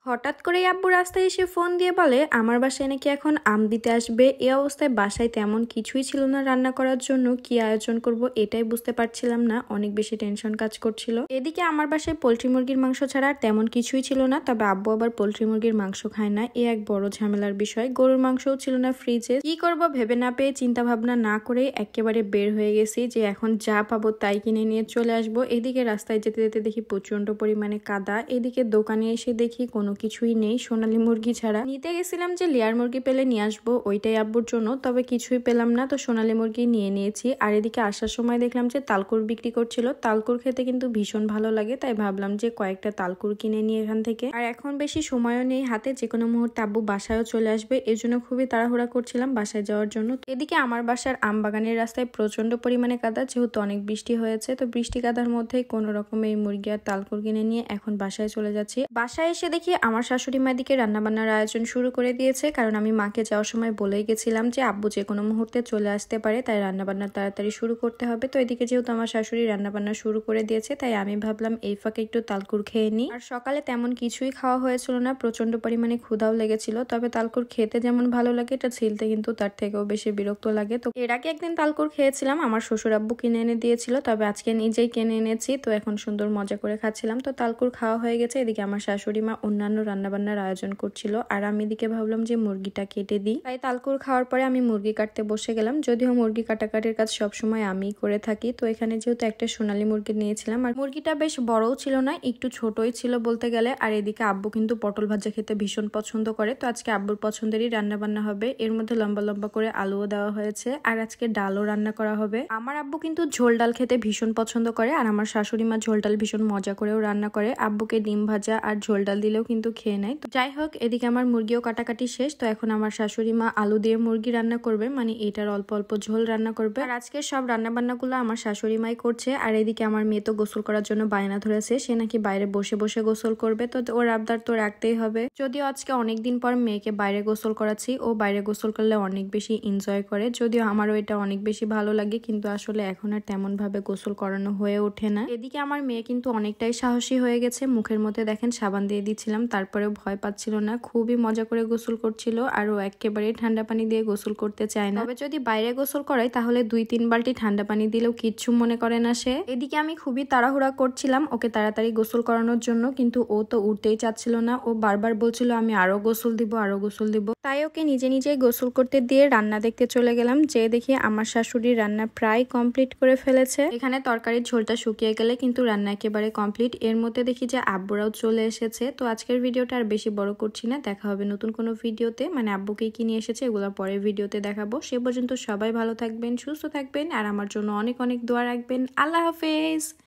হঠাৎ করে আব্বু রাস্তায় এসে ফোন দিয়ে বলে আমার বাসায় নাকি এখন আম দিতে আসবে। এই অবস্থায় বাসায় তেমন কিছুই ছিল না রান্না করার জন্য, কি আয়োজন করব এটাই বুঝতে পারছিলাম না, অনেক বেশি টেনশন কাজ করছিল। এদিকে আমার বাসায় পোলট্রি মুরগির মাংস ছাড়া আর তেমন কিছুই ছিল না, তবে আব্বু আবার পোলট্রি মুরগির মাংস খায় না, এ এক বড় ঝামেলার বিষয়। গরুর মাংসও ছিল না ফ্রিজে, কি করব ভেবে না পেয়ে চিন্তা ভাবনা না করে একেবারে বের হয়ে গেছি যে এখন যা পাবো তাই কিনে নিয়ে চলে আসবো। এদিকে রাস্তায় যেতে যেতে দেখি প্রচন্ড পরিমাণে কাদা, এদিকে দোকানে এসে দেখি কোনো কিছুই নেই সোনালী মুরগি ছাড়া। নিতে গেছিলাম যে লেয়ার মুরগি পেলে নিয়ে আসবো ওইটাই আব্বুর জন্য, তবে কিছুই পেলাম না, তো সোনালী মুরগি নিয়ে নিয়েছি। আর এদিকে আসার সময় দেখলাম যে তালকুর বিক্রি করছিল, তালকুর খেতে কিন্তু ভীষণ ভালো লাগে, তাই ভাবলাম যে কয়েকটা তালকুর কিনে নিয়ে এখান থেকে। আর এখন বেশি সময়ও নেই হাতে, যে কোনো মুহূর্তে আব্বু বাসায়ও চলে আসবে, এর জন্য খুবই তাড়াহুড়া করছিলাম বাসায় যাওয়ার জন্য। এদিকে আমার বাসার আম বাগানের রাস্তায় প্রচন্ড পরিমাণে কাদা, যেহেতু অনেক বৃষ্টি হয়েছে, তো বৃষ্টি কাদার মধ্যেই কোনো রকম এই মুরগি আর তালকুর কিনে নিয়ে এখন বাসায় চলে যাচ্ছি। বাসায় এসে দেখি আমার শাশুড়ি মা দিকে রান্নাবান্নার আয়োজন শুরু করে দিয়েছে, কারণ আমি মাকে যাওয়ার সময় বলেই গেছিলাম যে আব্বু যে কোনো মুহূর্তে চলে আসতে পারে, তাই রান্নাবান্না তাড়াতাড়ি শুরু করতে হবে। তো এদিকে যেহেতু আমার শাশুড়ি রান্নাবান্না শুরু করে দিয়েছে, তাই আমি ভাবলাম এই ফাঁকে একটু তালকুর খেয়ে নিই। আর সকালে তেমন কিছুই খাওয়া হয়েছিল না, প্রচন্ড পরিমাণে ক্ষুধাও লেগেছিল, তবে তালকুর খেতে যেমন ভালো লাগে এটা ছিলতে কিন্তু তার থেকেও বেশি বিরক্ত লাগে। তো এর আগে একদিন তালকুর খেয়েছিলাম, আমার শ্বশুর আব্বু কিনে এনে দিয়েছিল, তবে আজকে নিজেই কিনে এনেছি, তো এখন সুন্দর মজা করে খাচ্ছিলাম। তো তালকুর খাওয়া হয়ে গেছে, এদিকে আমার শাশুড়ি মা অন্যান্য রান্নাবান্নার আয়োজন করছিল, আর আমি এদিকে ভাবলাম যে মুরগিটা কেটে দিই। তাই তালকুর খাওয়ার পরে আমি মুরগি কাটতে বসে গেলাম, যদিও মুরগি কাটাকাটির কাজ সবসময় আমি করে থাকি। তো এখানে যেহেতু একটা সোনালী মুরগি নিয়েছিলাম, আর মুরগিটা বেশ বড়ও ছিল না, একটু ছোটই ছিল বলতে গেলে। আর এদিকে আব্বু কিন্তু পটল ভাজা খেতে ভীষণ পছন্দ করে, তো আজকে আব্বুর পছন্দেরই রান্না বান্না হবে। এর মধ্যে লম্বা লম্বা করে আলুও দেওয়া হয়েছে, আর আজকে ডালও রান্না করা হবে। আমার আব্বু কিন্তু ঝোল ডাল খেতে ভীষণ পছন্দ করে, আর আমার শাশুড়ি মা ঝোল ডাল ভীষণ মজা করেও রান্না করে। আব্বুকে ডিম ভাজা আর ঝোল ডাল দিলেও কিন্তু খেয়ে নেয়। তো যাই হোক, এদিকে আমার মুরগিও কাটাকাটি শেষ, তো এখন আমার শাশুড়ি মা আলু দিয়ে মুরগি রান্না করবে, মানে এটার অল্প অল্প ঝোল রান্না করবে। আর আজকে সব রান্না বান্নাগুলো আমার শাশুড়ি মাই করছে। আর এদিকে আমার মেয়ে তো গোসল করার জন্য বায়না ধরেছে, সে নাকি বাইরে বসে বসে গোসল করবে, তো ওর আবদার তো রাখতেই হবে। যদিও আজকে অনেকদিন পর মেয়েকে বাইরে গোসল করাচ্ছি, ও বাইরে গোসল করলে অনেক বেশি এনজয় করে, যদিও আমারও এটা অনেক বেশি ভালো লাগে, কিন্তু আসলে এখন আর তেমন ভাবে গোসল করানো হয়ে ওঠে না। এদিকে আমার মেয়ে কিন্তু অনেকটাই সাহসী হয়ে গেছে, মুখের মধ্যে দেখেন সাবান দিয়ে দিচ্ছিলাম, তারপরেও ভয় পাচ্ছিল না, খুবই মজা করে গোসল করছিল। আর ও একেবারেই ঠান্ডা পানি দিয়ে গোসল করতে চায় না, তবে যদি বাইরে গোসল করাই তাহলে 2-3 বালতি ঠান্ডা পানি দিলেও কিচ্ছু মনে করে না সে। এদিকে আমি খুবই তাড়াহুড়া করছিলাম ওকে তাড়াতাড়ি গোসল করানোর জন্য, কিন্তু ও তো উঠতেই চাচ্ছিল না, ও বারবার বলছিল আমি আরো গোসল দিব, আরো গোসল দিব। তাই ওকে নিজে নিজেই গোসল করতে দিয়ে রান্না দেখতে চলে গেলাম, যে দেখি আমার শাশুড়ি রান্না প্রায় কমপ্লিট করে ফেলেছে। এখানে তরকারির ঝোলটা শুকিয়ে গেলে কিন্তু রান্না একেবারে কমপ্লিট। এর মধ্যে দেখি যে আব্বুরাও চলে এসেছে। তো আজকের ভিডিওটা আর বেশি বড় করছি না, দেখা হবে নতুন কোনো ভিডিওতে, মানে আব্বুকে কি নিয়ে এসেছে এগুলো পরের ভিডিওতে দেখাবো। সে পর্যন্ত সবাই ভালো থাকবেন, সুস্থ থাকবেন, আর আমার জন্য অনেক অনেক দোয়া রাখবেন। আল্লাহ হাফেজ।